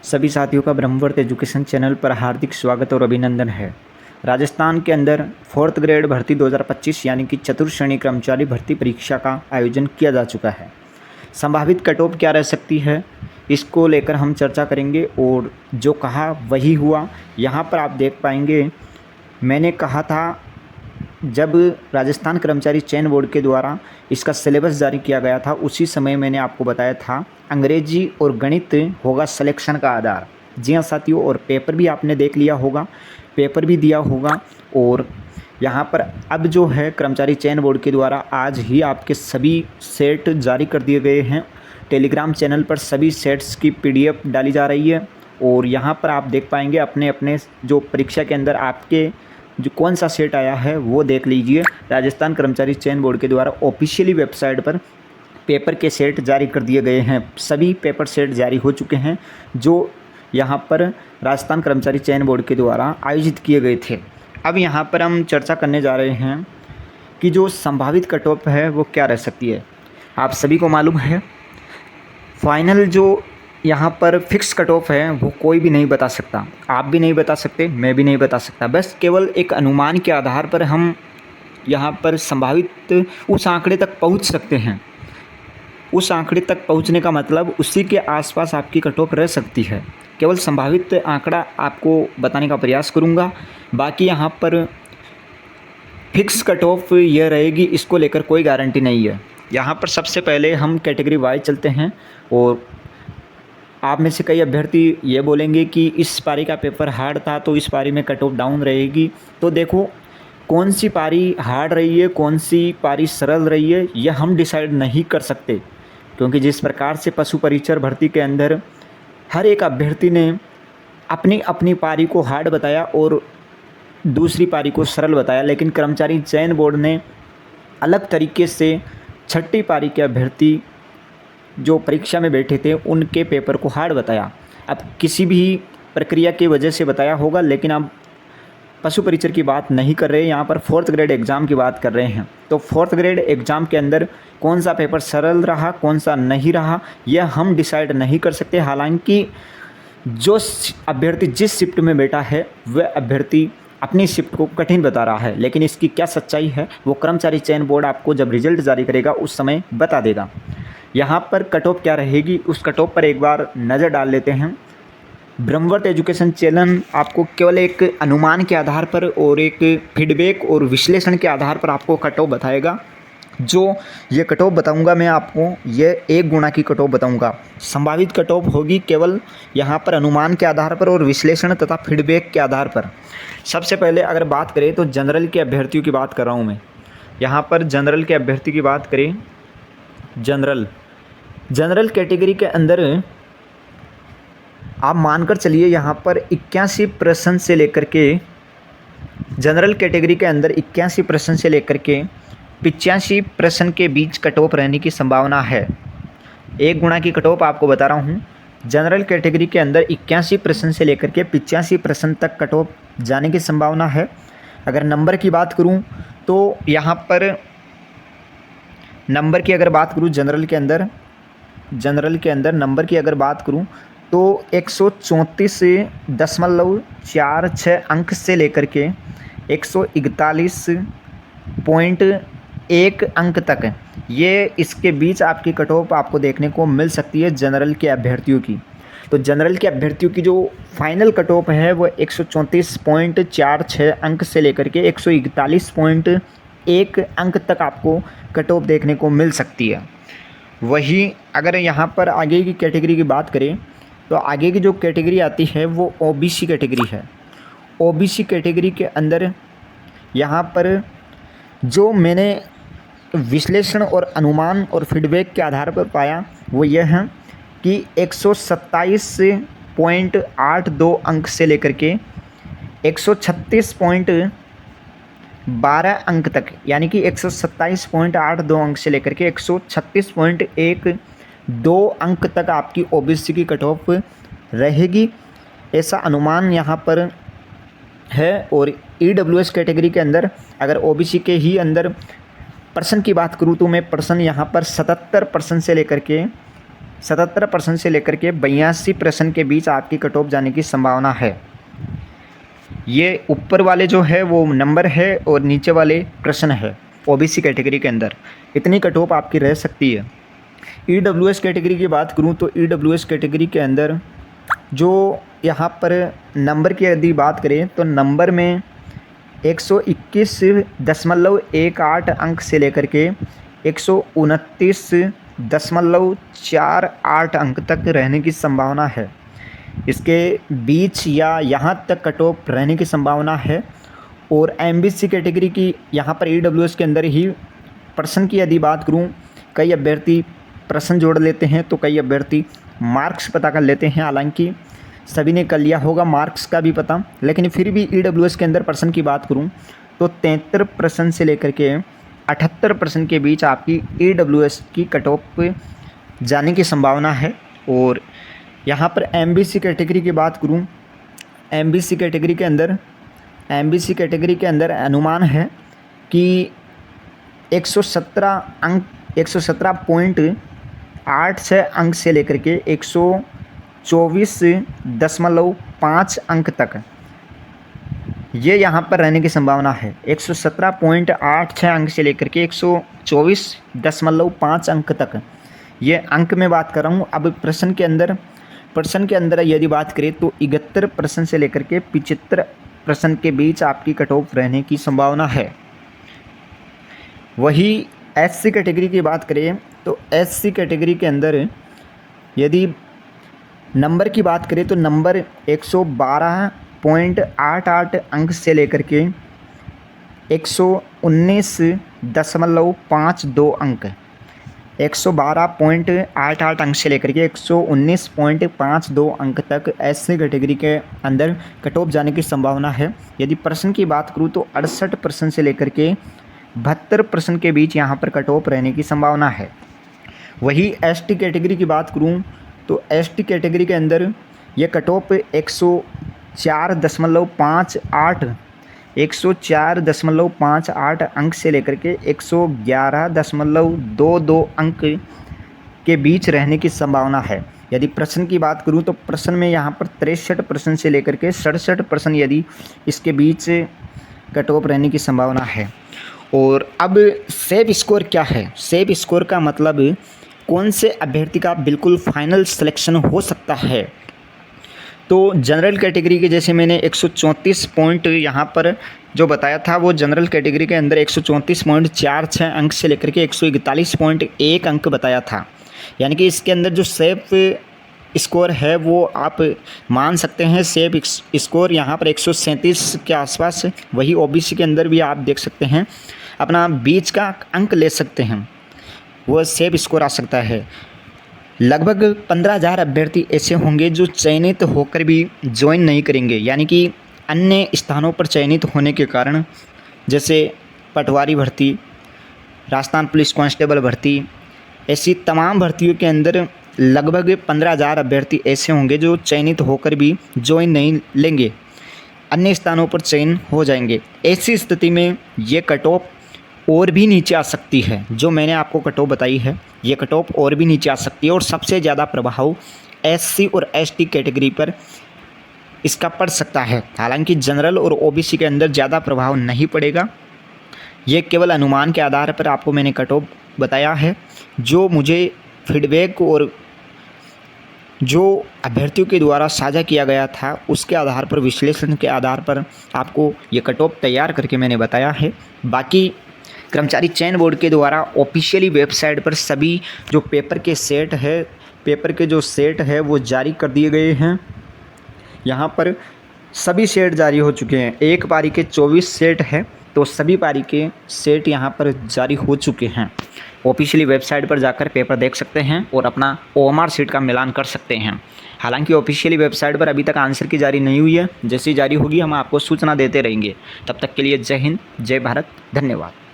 सभी साथियों का ब्रह्मवर्त एजुकेशन चैनल पर हार्दिक स्वागत और अभिनंदन है। राजस्थान के अंदर 4th ग्रेड भर्ती 2025 यानी कि चतुर्थ श्रेणी कर्मचारी भर्ती परीक्षा का आयोजन किया जा चुका है। संभावित कट ऑफ क्या रह सकती है, इसको लेकर हम चर्चा करेंगे और जो कहा वही हुआ। यहाँ पर आप देख पाएंगे, मैंने कहा था जब राजस्थान कर्मचारी चयन बोर्ड के द्वारा इसका सिलेबस जारी किया गया था, उसी समय मैंने आपको बताया था अंग्रेजी और गणित होगा सिलेक्शन का आधार। जी हाँ साथियों, और पेपर भी आपने देख लिया होगा, पेपर भी दिया होगा। और यहाँ पर अब जो है कर्मचारी चयन बोर्ड के द्वारा आज ही आपके सभी सेट जारी कर दिए गए हैं। टेलीग्राम चैनल पर सभी सेट्स की PDF डाली जा रही है और यहाँ पर आप देख पाएंगे अपने अपने जो परीक्षा के अंदर आपके जो कौन सा सेट आया है वो देख लीजिए। राजस्थान कर्मचारी चयन बोर्ड के द्वारा ऑफिशियली वेबसाइट पर पेपर के सेट जारी कर दिए गए हैं। सभी पेपर सेट जारी हो चुके हैं जो यहाँ पर राजस्थान कर्मचारी चयन बोर्ड के द्वारा आयोजित किए गए थे। अब यहाँ पर हम चर्चा करने जा रहे हैं कि जो संभावित कट ऑफ है वो क्या रह सकती है। आप सभी को मालूम है फाइनल जो यहाँ पर फिक्स कट ऑफ है वो कोई भी नहीं बता सकता, आप भी नहीं बता सकते, मैं भी नहीं बता सकता। बस केवल एक अनुमान के आधार पर हम यहाँ पर संभावित उस आंकड़े तक पहुँच सकते हैं। उस आंकड़े तक पहुँचने का मतलब उसी के आसपास आपकी कट ऑफ रह सकती है। केवल संभावित आंकड़ा आपको बताने का प्रयास करूँगा, बाकी यहाँ पर फिक्स कट ऑफ यह रहेगी इसको लेकर कोई गारंटी नहीं है। यहाँ पर सबसे पहले हम कैटेगरी वाइज चलते हैं और आप में से कई अभ्यर्थी ये बोलेंगे कि इस पारी का पेपर हार्ड था तो इस पारी में कट ऑफ डाउन रहेगी। तो देखो कौन सी पारी हार्ड रही है, कौन सी पारी सरल रही है, यह हम डिसाइड नहीं कर सकते, क्योंकि जिस प्रकार से पशु परिचर भर्ती के अंदर हर एक अभ्यर्थी ने अपनी अपनी पारी को हार्ड बताया और दूसरी पारी को सरल बताया, लेकिन कर्मचारी चयन बोर्ड ने अलग तरीके से छठी पारी के अभ्यर्थी जो परीक्षा में बैठे थे उनके पेपर को हार्ड बताया। अब किसी भी प्रक्रिया की वजह से बताया होगा, लेकिन अब पशु परिचर की बात नहीं कर रहे हैं, यहाँ पर 4th ग्रेड एग्ज़ाम की बात कर रहे हैं। तो 4th ग्रेड एग्ज़ाम के अंदर कौन सा पेपर सरल रहा, कौन सा नहीं रहा, यह हम डिसाइड नहीं कर सकते। हालांकि जो अभ्यर्थी जिस शिफ्ट में बैठा है वह अभ्यर्थी अपनी शिफ्ट को कठिन बता रहा है, लेकिन इसकी क्या सच्चाई है वो कर्मचारी चयन बोर्ड आपको जब रिजल्ट जारी करेगा उस समय बता देगा। यहाँ पर कट ऑफ क्या रहेगी उस कट ऑफ पर एक बार नज़र डाल लेते हैं। ब्रह्मवर्त एजुकेशन चैनल आपको केवल एक अनुमान के आधार पर और एक फीडबैक और विश्लेषण के आधार पर आपको कट ऑफ बताएगा। जो ये कट ऑफ बताऊँगा मैं आपको, ये 1 गुना की कट ऑफ बताऊँगा। संभावित कट ऑफ होगी केवल यहाँ पर अनुमान के आधार पर और विश्लेषण तथा फीडबैक के आधार पर। सबसे पहले अगर बात करें तो जनरल के अभ्यर्थियों की बात कर रहा हूँ मैं। यहाँ पर जनरल के अभ्यर्थी की बात करें, जनरल कैटेगरी के अंदर आप मानकर चलिए यहाँ पर 81 प्रश्न से लेकर के, जनरल कैटेगरी के अंदर 81 प्रश्न से लेकर के 85 प्रश्न के बीच कट ऑफ रहने की संभावना है। 1 गुना की कट ऑफ आपको बता रहा हूँ। जनरल कैटेगरी के अंदर 81 प्रश्न से लेकर के 85 प्रश्न तक कट ऑफ जाने की संभावना है। अगर नंबर की बात करूँ तो यहाँ पर नंबर की अगर बात करूँ जनरल के अंदर नंबर की अगर बात करूँ तो 134.46 अंक से लेकर के 141.1 अंक तक, ये इसके बीच आपकी कट ऑफ आपको देखने को मिल सकती है जनरल के अभ्यर्थियों की। तो जनरल के अभ्यर्थियों की जो फाइनल कट ऑफ है वो 134.46 अंक से लेकर के 141.1 अंक तक आपको कट ऑफ देखने को मिल सकती है। वही अगर यहाँ पर आगे की कैटेगरी की बात करें तो आगे की जो कैटेगरी आती है वो OBC कैटेगरी है। OBC कैटेगरी के अंदर यहाँ पर जो मैंने विश्लेषण और अनुमान और फीडबैक के आधार पर पाया वो यह है कि 127.82 अंक से लेकर के 136.12 अंक तक, यानी कि 127.82 अंक से लेकर के 136.12 अंक तक आपकी OBC की कट ऑफ रहेगी, ऐसा अनुमान यहाँ पर है। और EWS कैटेगरी के अंदर अगर OBC के ही अंदर पर्सन की बात करूँ तो मैं पर्सन यहाँ पर 77% से लेकर के 77% से लेकर के 82% के बीच आपकी कट ऑफ जाने की संभावना है। ये ऊपर वाले जो है वो नंबर है और नीचे वाले प्रश्न है। ओबीसी कैटेगरी के अंदर इतनी कट ऑफ आपकी रह सकती है। ईडब्ल्यूएस कैटेगरी की बात करूं तो ईडब्ल्यूएस कैटेगरी के अंदर जो यहाँ पर नंबर की यदि बात करें तो नंबर में 121.18 अंक से लेकर के 129.48 अंक तक रहने की संभावना है। इसके बीच या यहाँ तक कट ऑफ रहने की संभावना है। और एमबीसी कैटेगरी की यहाँ पर ईडब्ल्यूएस के अंदर ही प्रश्न की यदि बात करूँ, कई अभ्यर्थी प्रश्न जोड़ लेते हैं तो कई अभ्यर्थी मार्क्स पता कर लेते हैं। हालांकि सभी ने कर लिया होगा मार्क्स का भी पता, लेकिन फिर भी ईडब्ल्यूएस के अंदर प्रश्न की बात करूं तो 73% से लेकर के 78% के बीच आपकी ईडब्ल्यूएस की कट ऑफ जाने की संभावना है। और यहाँ पर एमबीसी कैटेगरी की बात करूं, एमबीसी कैटेगरी के अंदर अनुमान है कि 117.86 अंक से लेकर के 124.5 अंक तक ये यहाँ पर रहने की संभावना है। 117.86 अंक से लेकर के 124.5 अंक तक ये अंक में बात कर रहा हूँ। अब प्रश्न के अंदर यदि बात करें तो 71% से लेकर के 75% के बीच आपकी कट ऑफ रहने की संभावना है। वही एससी कैटेगरी की बात करें तो एससी कैटेगरी के अंदर यदि नंबर की बात करें तो नंबर 112.88 अंक से लेकर के 119.52 अंक 112.88 अंक से लेकर के 119.52 अंक तक एससी कैटेगरी के अंदर कट ऑफ जाने की संभावना है। यदि प्रश्न की बात करूँ तो 68% से लेकर के 72% के बीच यहाँ पर कट ऑफ रहने की संभावना है। वही एसटी कैटेगरी की बात करूँ तो एसटी कैटेगरी के अंदर ये कट ऑफ 104.58 अंक से लेकर के 111.22 अंक के बीच रहने की संभावना है। यदि प्रश्न की बात करूं तो प्रश्न में यहाँ पर 63% से लेकर के 67% यदि इसके बीच कट ऑफ रहने की संभावना है। और अब सेफ स्कोर क्या है? सेफ स्कोर का मतलब कौन से अभ्यर्थी का बिल्कुल फाइनल सिलेक्शन हो सकता है। तो जनरल कैटेगरी के जैसे मैंने 134 पॉइंट यहाँ पर जो बताया था वो जनरल कैटेगरी के अंदर 134.46 अंक से लेकर के 141.1 अंक बताया था। यानी कि इसके अंदर जो सेफ स्कोर है वो आप मान सकते हैं सेफ स्कोर यहाँ पर 137 के आसपास। वही ओबीसी के अंदर भी आप देख सकते हैं अपना बीच का अंक ले सकते हैं, वो सेफ स्कोर आ सकता है। लगभग 15,000 अभ्यर्थी ऐसे होंगे जो चयनित होकर भी ज्वाइन नहीं करेंगे, यानी कि अन्य स्थानों पर चयनित होने के कारण, जैसे पटवारी भर्ती, राजस्थान पुलिस कांस्टेबल भर्ती, ऐसी तमाम भर्तियों के अंदर लगभग 15,000 अभ्यर्थी ऐसे होंगे जो चयनित होकर भी ज्वाइन नहीं लेंगे, अन्य स्थानों पर चयन हो जाएंगे। ऐसी स्थिति में ये कट ऑफ और भी नीचे आ सकती है। जो मैंने आपको कट ऑफ बताई है ये कट ऑफ और भी नीचे आ सकती है और सबसे ज़्यादा प्रभाव एससी और एसटी कैटेगरी पर इसका पड़ सकता है। हालांकि जनरल और ओबीसी के अंदर ज़्यादा प्रभाव नहीं पड़ेगा। ये केवल अनुमान के आधार पर आपको मैंने कट ऑफ बताया है। जो मुझे फीडबैक और जो अभ्यर्थियों के द्वारा साझा किया गया था उसके आधार पर, विश्लेषण के आधार पर आपको ये कट ऑफ तैयार करके मैंने बताया है। बाकी कर्मचारी चयन बोर्ड के द्वारा ऑफिशियली वेबसाइट पर सभी जो पेपर के सेट है वो जारी कर दिए गए हैं। यहाँ पर सभी सेट जारी हो चुके हैं। एक पारी के 24 सेट है तो सभी पारी के सेट यहाँ पर जारी हो चुके हैं। ऑफिशियली वेबसाइट पर जाकर पेपर देख सकते हैं और अपना ओएमआर सीट का मिलान कर सकते हैं। हालांकि ऑफिशियली वेबसाइट पर अभी तक आंसर की जारी नहीं हुई है, जैसी जारी होगी हम आपको सूचना देते रहेंगे। तब तक के लिए जय हिंद, जय भारत, धन्यवाद।